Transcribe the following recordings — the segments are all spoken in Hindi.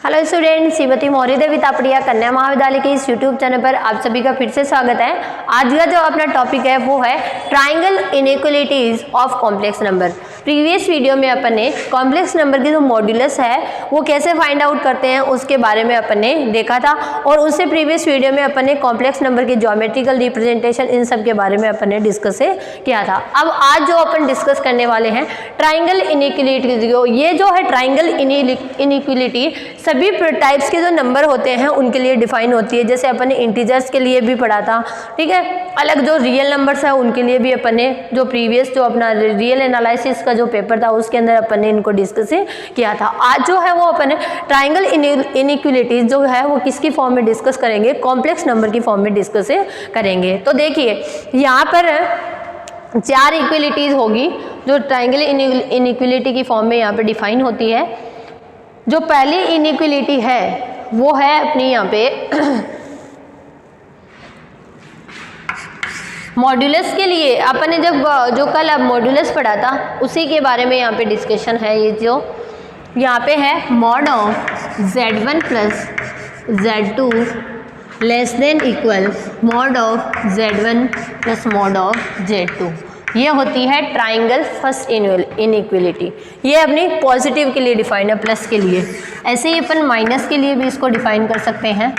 हेलो स्टूडेंट, श्रीमती मौर्य देवी तापड़िया कन्या महाविद्यालय के इस यूट्यूब चैनल पर आप सभी का फिर से स्वागत है। आज का जो अपना टॉपिक है वो है triangle inequalities of complex number. Previous video में अपन ने कॉम्प्लेक्स नंबर की जो मॉड्यूलस है वो कैसे फाइंड आउट करते हैं उसके बारे में अपन ने देखा था, और उससे प्रीवियस वीडियो में अपन ने कॉम्प्लेक्स नंबर की ज्योमेट्रिकल रिप्रेजेंटेशन इन सब के बारे में अपन ने डिस्कस किया था। अब आज जो अपन डिस्कस करने वाले हैं ट्राइंगल इनइक्वालिटी, ये जो है ट्राइंगल इनइक्वालिटी सभी टाइप्स के जो नंबर होते हैं उनके लिए डिफाइन होती है। जैसे अपन ने इंटीजर्स के लिए भी पढ़ा था, ठीक है। अलग जो रियल नंबर्स है उनके लिए भी अपन ने जो प्रीवियस जो अपना रियल एनालिसिस का जो पेपर था उसके अंदर अपन ने इनको डिस्कस किया था। आज जो है वो अपन ने ट्राइंगल इनइक्वालिटीज जो है वो किसकी फॉर्म में डिस्कस करेंगे, कॉम्प्लेक्स नंबर की फॉर्म में डिस्कस करेंगे। तो देखिए यहाँ पर चार इक्वलिटीज होगी जो ट्राइंगल इनइक्वालिटी की फॉर्म में यहाँ पर डिफाइन होती है। जो पहली इनइक्वालिटी है वो है अपनी यहाँ पे मॉड्यूलस के लिए। अपन ने जब जो कल अब मॉड्यूलस पढ़ा था उसी के बारे में यहाँ पे डिस्कशन है। ये जो यहाँ पे है mod of z1 plus z2 less than equal mod of z1 plus mod of z2। ये होती है ट्राइंगल फर्स्ट इनइक्वालिटी। ये अपनी पॉजिटिव के लिए डिफाइन है, प्लस के लिए। ऐसे ही अपन माइनस के लिए भी इसको डिफाइन कर सकते हैं,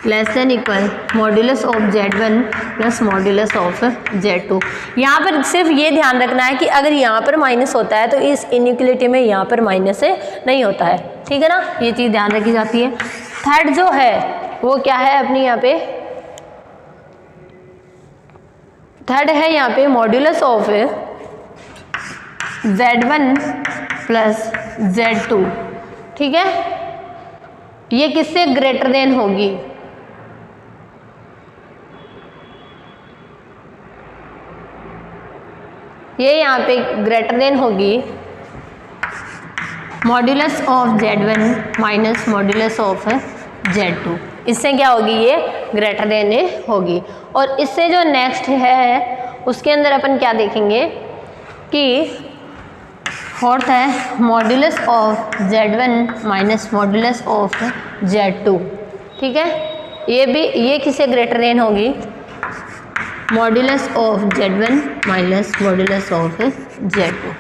less than equal modulus of z1 plus modulus of z2। यहाँ पर सिर्फ ये ध्यान रखना है कि अगर यहाँ पर माइनस होता है तो इस इनइक्वालिटी में यहाँ पर माइनस नहीं होता है, ठीक है ना। ये चीज़ ध्यान रखी जाती है। थर्ड जो है वो क्या है अपनी यहाँ पे, थर्ड है यहाँ पे modulus of z1 plus z2, ठीक है। ये किससे ग्रेटर देन होगी, ये यहाँ पे ग्रेटर देन होगी modulus of z1 minus modulus of z2। इससे क्या होगी, ये ग्रेटर देन होगी। और इससे जो नेक्स्ट है उसके अंदर अपन क्या देखेंगे कि फोर्थ है modulus of z1 minus modulus of z2, ठीक है। ये भी ये किससे ग्रेटर देन होगी, modulus of z1 minus modulus of z2,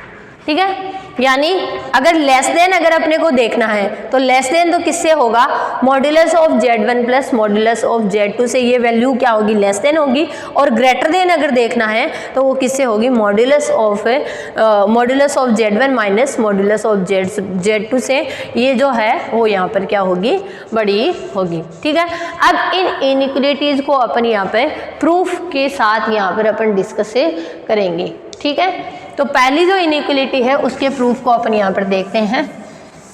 ठीक है। यानी अगर लेस देन अगर अपने को देखना है तो लेस देन तो किससे होगा, modulus of z1 plus modulus of z2 से ये वैल्यू क्या होगी, लेस देन होगी। और ग्रेटर देन अगर देखना है तो वो किससे होगी, modulus of z1 minus modulus of z2 से ये जो है वो यहाँ पर क्या होगी, बड़ी होगी, ठीक है। अब इन इनइक्वालिटीज को अपन यहाँ पे प्रूफ के साथ यहाँ पर अपन डिस्कस करेंगे, ठीक है। तो पहली जो इनइक्वालिटी है उसके प्रूफ को अपन यहाँ पर देखते हैं,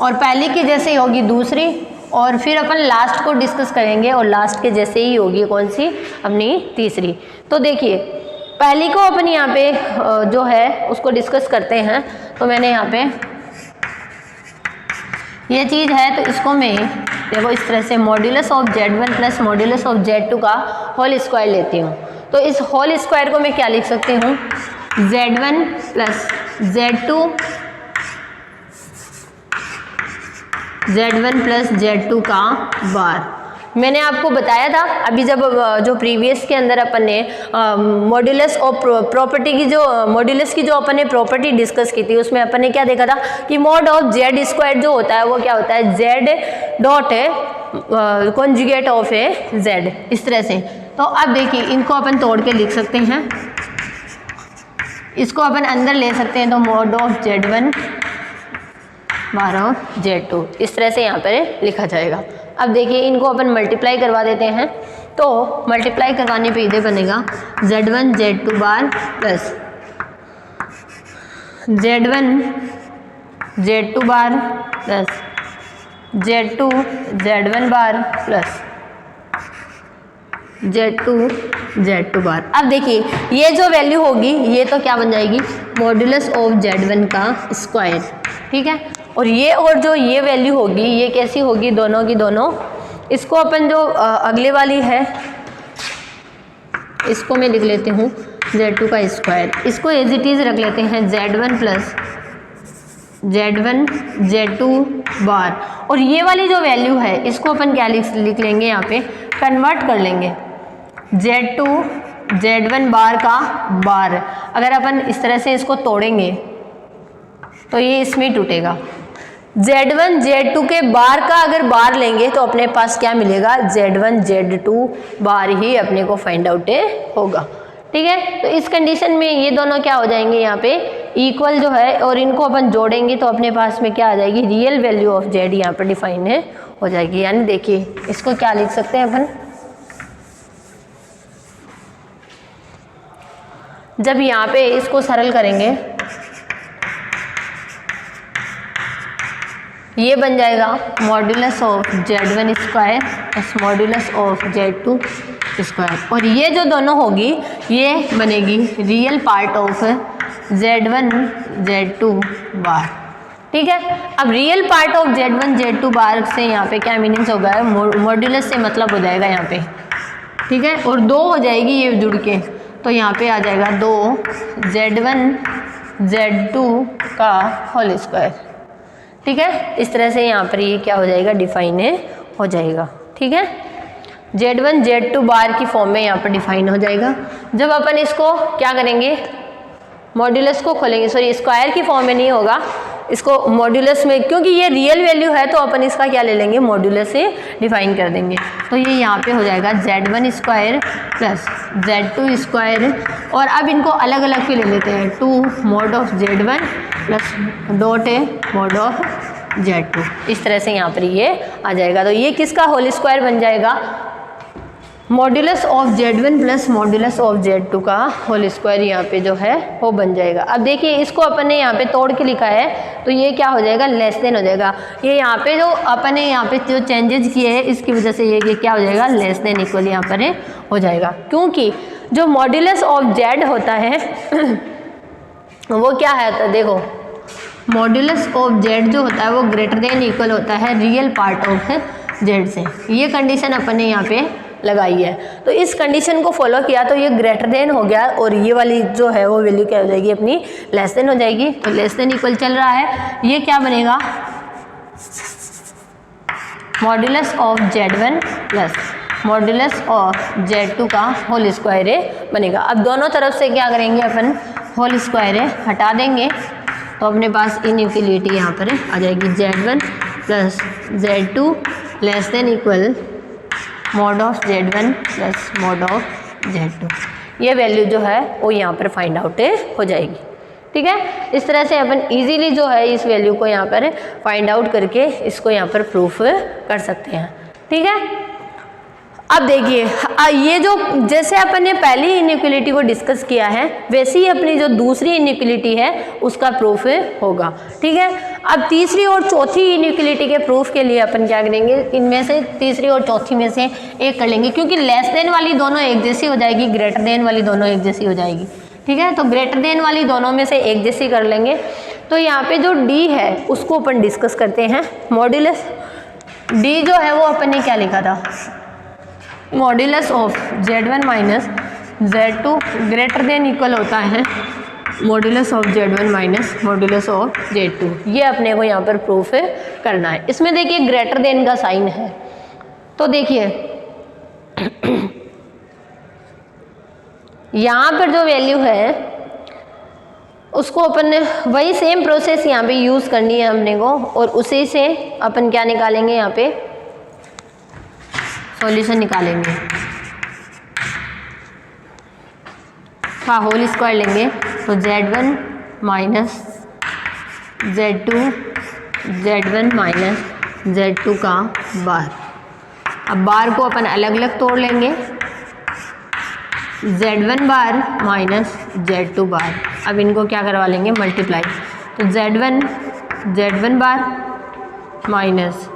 और पहली की जैसे ही होगी दूसरी, और फिर अपन लास्ट को डिस्कस करेंगे और लास्ट के जैसे ही होगी कौन सी, अपनी तीसरी। तो देखिए पहली को अपन यहाँ पे जो है उसको डिस्कस करते हैं। तो मैंने यहाँ पे ये चीज़ है तो इसको मैं देखो इस तरह से modulus of z1 plus modulus of z2 का होल स्क्वायर लेती हूँ। तो इस होल स्क्वायर को मैं क्या लिख सकती हूँ, z1 plus z1 plus z2 का बार। मैंने आपको बताया था अभी जब जो प्रीवियस के अंदर अपन ने मॉड्यूलस ऑफ प्रॉपर्टी की जो मॉड्यूलस की जो अपन ने प्रॉपर्टी डिस्कस की थी उसमें अपन ने क्या देखा था कि मॉड ऑफ z स्क्वायर जो होता है वो क्या होता है, z dot conjugate of z, इस तरह से। तो अब देखिए इनको अपन तोड़ के लिख सकते हैं, इसको अपन अंदर ले सकते हैं। तो mod of z1 bar of z2 इस तरह से यहाँ पर लिखा जाएगा। अब देखिए इनको अपन मल्टीप्लाई करवा देते हैं। तो मल्टीप्लाई करवाने पे इधर बनेगा z1 z2 बार प्लस z1 z2 बार प्लस z2 z1 बार प्लस z2 बार। अब देखिए ये जो वैल्यू होगी ये तो क्या बन जाएगी, मॉड्यूलस ऑफ z1 का स्क्वायर, ठीक है। और जो ये वैल्यू होगी ये कैसी होगी, दोनों की दोनों। इसको अपन जो अगले वाली है इसको मैं लिख लेती हूँ z2 का स्क्वायर, इसको एज इट इज़ रख लेते हैं z1 प्लस Z1 Z2 बार, और ये वाली जो वैल्यू है इसको अपन क्या लिख लेंगे, यहाँ पे कन्वर्ट कर लेंगे Z2 Z1 बार का बार। अगर अपन इस तरह से इसको तोड़ेंगे तो ये इसमें टूटेगा। Z1 Z2 के बार का अगर बार लेंगे तो अपने पास क्या मिलेगा, Z1 Z2 बार ही अपने को फाइंड आउट होगा। ठीक है, तो इस कंडीशन में ये दोनों क्या हो जाएंगे, यहाँ पे इक्वल जो है, और इनको अपन जोड़ेंगे तो अपने पास में क्या आ जाएगी, रियल वैल्यू ऑफ Z यहाँ पर डिफाइन हो जाएगी। यानी देखिए इसको क्या लिख सकते हैं अपन, जब यहाँ पे इसको सरल करेंगे ये बन जाएगा modulus of Z1 square plus modulus of Z2 square, और ये जो दोनों होगी ये बनेगी real part of Z1 Z2 बार। ठीक है, अब real part of Z1 Z2 बार से यहाँ पे क्या मीनिंग्स होगा, मॉड्यूलस से मतलब हो जाएगा यहाँ पे। ठीक है, और 2 हो जाएगी ये जुड़ के, तो यहाँ पे आ जाएगा 2 Z1 Z2 का होल स्क्वायर। ठीक है, इस तरह से यहाँ पर ये क्या हो जाएगा, डिफाइन हो जाएगा। ठीक है, Z1 Z2 बार की फॉर्म में यहाँ पर डिफाइन हो जाएगा। जब अपन इसको क्या करेंगे, मॉड्यूलस को खोलेंगे, सॉरी स्क्वायर की फॉर्म में नहीं होगा, इसको मॉड्यूलस में, क्योंकि ये रियल वैल्यू है तो अपन इसका क्या ले लेंगे, मॉड्यूलस से डिफाइन कर देंगे। तो ये यहाँ पे हो जाएगा Z1 square plus Z2 square, और अब इनको अलग अलग पे ले लेते हैं, 2 mod of Z1 plus dot mod of Z2। इस तरह से यहाँ पर ये आ जाएगा। तो ये किसका होल स्क्वायर बन जाएगा, modulus of Z1 plus modulus of Z2 का होल स्क्वायर यहाँ पे जो है वो बन जाएगा। अब देखिए इसको अपन ने यहाँ पे तोड़ के लिखा है तो ये क्या हो जाएगा, लेस देन हो जाएगा। ये यहाँ पे जो अपन ने यहाँ पे जो चेंजेस किए हैं इसकी वजह से ये क्या हो जाएगा, लेस देन इक्वल यहाँ पर हो जाएगा, क्योंकि जो मॉड्यूलस ऑफ Z होता है वो क्या है, तो देखो मॉड्यूलस ऑफ Z जो होता है वो ग्रेटर देन इक्वल होता है रियल पार्ट ऑफ Z से। ये कंडीशन अपन ने यहाँ पे लगाई है, तो इस कंडीशन को फॉलो किया तो ये ग्रेटर देन हो गया, और ये वाली जो है वो वैल्यू क्या हो जाएगी, अपनी लेस देन हो जाएगी। तो लेस देन इक्वल चल रहा है, ये क्या बनेगा, modulus of Z1 plus modulus of Z2 का होल स्क्वायर बनेगा। अब दोनों तरफ से क्या करेंगे अपन, होल स्क्वायर हटा देंगे तो अपने पास इनइक्वलिटी यहाँ पर आ जाएगी, Z1 plus Z2 less than equal mod of Z1 plus mod of Z2। ये वैल्यू जो है वो यहाँ पर फाइंड आउट हो जाएगी। ठीक है, इस तरह से अपन इजीली जो है इस वैल्यू को यहाँ पर फाइंड आउट करके इसको यहाँ पर प्रूफ कर सकते हैं। ठीक है, अब देखिए ये जो जैसे अपन ने पहली इनइक्वलिटी को डिस्कस किया है वैसे ही अपनी जो दूसरी इनइक्वलिटी है उसका प्रूफ होगा। ठीक है, अब तीसरी और चौथी इनइक्वलिटी के प्रूफ के लिए अपन क्या करेंगे, इनमें से तीसरी और चौथी में से एक कर लेंगे, क्योंकि लेस देन वाली दोनों एक जैसी हो जाएगी, ग्रेटर देन वाली दोनों एक जैसी हो जाएगी। ठीक है, तो ग्रेटर देन वाली दोनों में से एक जैसी कर लेंगे। तो यहाँ पे जो D है उसको अपन डिस्कस करते हैं। मॉड्यूलस D जो है वो अपन ने क्या लिखा था, modulus of Z1 minus Z2 greater than equal होता है modulus of Z1 minus modulus of Z2। ये अपने को यहाँ पर प्रूफ करना है। इसमें देखिए ग्रेटर देन का साइन है, तो देखिए यहाँ पर जो वैल्यू है उसको अपन ने वही सेम प्रोसेस यहाँ पे यूज़ करनी है हमने को, और उसी से अपन क्या निकालेंगे, यहाँ पे सॉल्यूशन निकालेंगे का होल स्क्वायर लेंगे। तो Z1 minus Z2 Z1 minus Z2 का बार। अब बार को अपन अलग अलग तोड़ लेंगे, Z1 बार माइनस Z2 बार। अब इनको क्या करवा लेंगे, मल्टीप्लाई। तो Z1 बार माइनस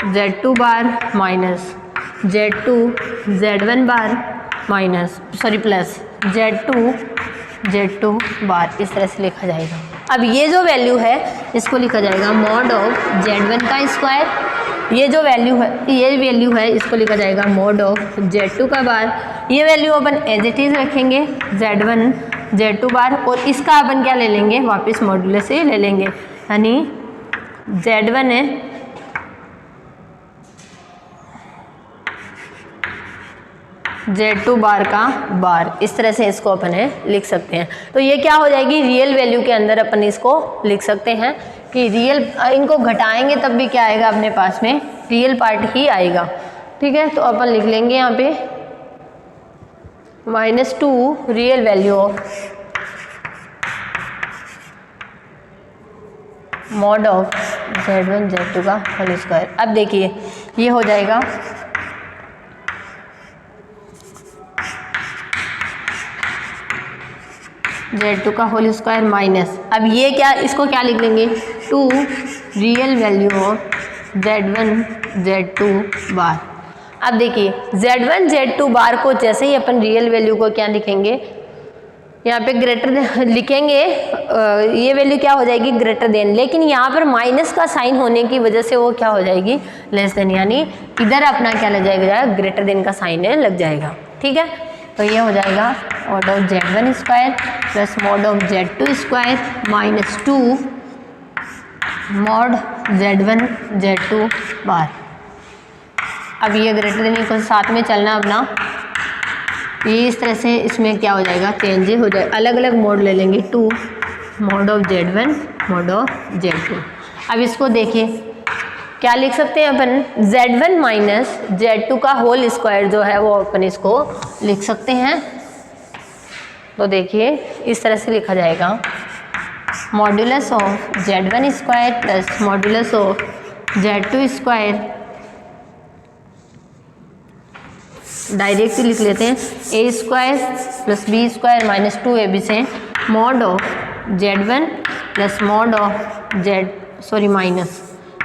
Z2 बार माइनस Z1 बार माइनस प्लस Z2 बार, इस तरह से लिखा जाएगा। अब ये जो वैल्यू है इसको लिखा जाएगा मॉड ऑफ Z1 का स्क्वायर, ये जो वैल्यू है इसको लिखा जाएगा मॉड ऑफ Z2 का बार। ये वैल्यू अपन एज इट इज़ रखेंगे, Z1 Z2 बार, और इसका अपन क्या ले लेंगे, वापस मॉड्यूलस से ले लेंगे, यानी Z1 है Z2 बार का बार, इस तरह से इसको अपन लिख सकते हैं। तो ये क्या हो जाएगी, रियल वैल्यू के अंदर अपन इसको लिख सकते हैं कि रियल, इनको घटाएंगे तब भी क्या आएगा अपने पास में, रियल पार्ट ही आएगा। ठीक है, तो अपन लिख लेंगे यहाँ पे -2 real value of mod of Z1 Z2 का होल स्क्वायर। अब देखिए ये हो जाएगा Z2 का होल स्क्वायर माइनस, अब ये क्या, इसको क्या लिख लेंगे, 2 real value of Z1 Z2 बार। अब देखिए Z1 Z2 बार को जैसे ही अपन रियल वैल्यू को क्या लिखेंगे, यहाँ पे ग्रेटर लिखेंगे, ये वैल्यू क्या हो जाएगी, ग्रेटर देन, लेकिन यहाँ पर माइनस का साइन होने की वजह से वो क्या हो जाएगी, लेस देन, यानी इधर अपना क्या लग जाएगा, ग्रेटर देन का साइन लग जाएगा। ठीक है, तो ये हो जाएगा mod of Z1 square plus mod of Z2 square -2 mod Z1 Z2 बार। अब ये ग्रेटर देन इक्वल साथ में चलना अपना, ये इस तरह से इसमें क्या हो जाएगा, चेंज हो जाएगा, अलग अलग मोड ले लेंगे, 2 mod of Z1 mod of Z2। अब इसको देखिए क्या लिख सकते हैं अपन, Z1 माइनस Z2 का होल स्क्वायर जो है वो अपन इसको लिख सकते हैं। तो देखिए इस तरह से लिखा जाएगा, modulus of Z1 square plus modulus of Z2 square, direct ही लिख लेते हैं, a square plus b square minus 2ab से mod of Z1 plus mod of minus,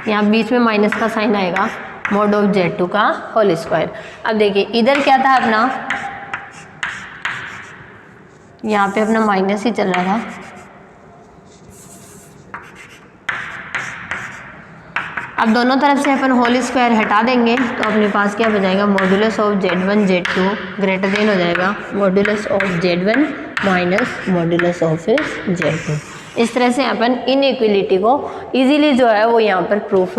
यहाँ बीच में माइनस का साइन आएगा, मॉड ऑफ Z2 का होल स्क्वायर। अब देखिए इधर क्या था अपना, यहाँ पे अपना माइनस ही चल रहा था, अब दोनों तरफ से अपन होल स्क्वायर हटा देंगे तो अपने पास क्या बचाएगा, modulus of Z1 Z2 greater than हो जाएगा modulus of Z1 minus modulus of Z2। इस तरह से अपन इनइक्वलिटी को इजीली जो है वो यहाँ पर प्रूफ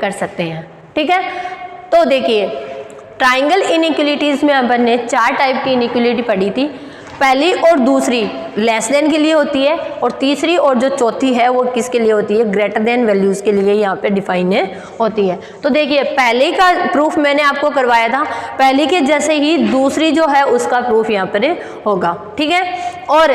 कर सकते हैं। ठीक है, तो देखिए ट्राइंगल इनइक्वलिटीज़ में अपन ने 4 टाइप की इनइक्वलिटी पढ़ी थी। पहली और दूसरी लेस देन के लिए होती है, और तीसरी और जो चौथी है वो किसके लिए होती है, ग्रेटर देन वैल्यूज़ के लिए यहाँ पे डिफाइन होती है। तो देखिए पहले का प्रूफ मैंने आपको करवाया था, पहले के जैसे ही दूसरी जो है उसका प्रूफ यहाँ पर होगा। ठीक है, और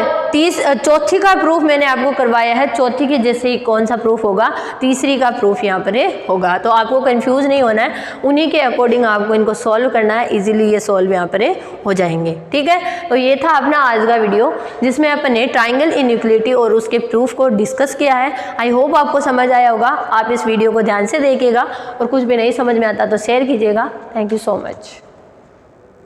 चौथी का प्रूफ मैंने आपको करवाया है, चौथी के जैसे ही कौन सा प्रूफ होगा, तीसरी का प्रूफ यहाँ पर होगा। तो आपको कंफ्यूज नहीं होना है, उन्हीं के अकॉर्डिंग आपको इनको सॉल्व करना है, इजीली ये सॉल्व यहाँ पर हो जाएंगे। ठीक है, तो ये था अपना आज का वीडियो जिसमें अपन ने ट्राइंगल इनइक्वलिटी और उसके प्रूफ को डिस्कस किया है। आई होप आपको समझ आया होगा। आप इस वीडियो को ध्यान से देखिएगा और कुछ भी नहीं समझ में आता तो शेयर कीजिएगा। Thank you so much.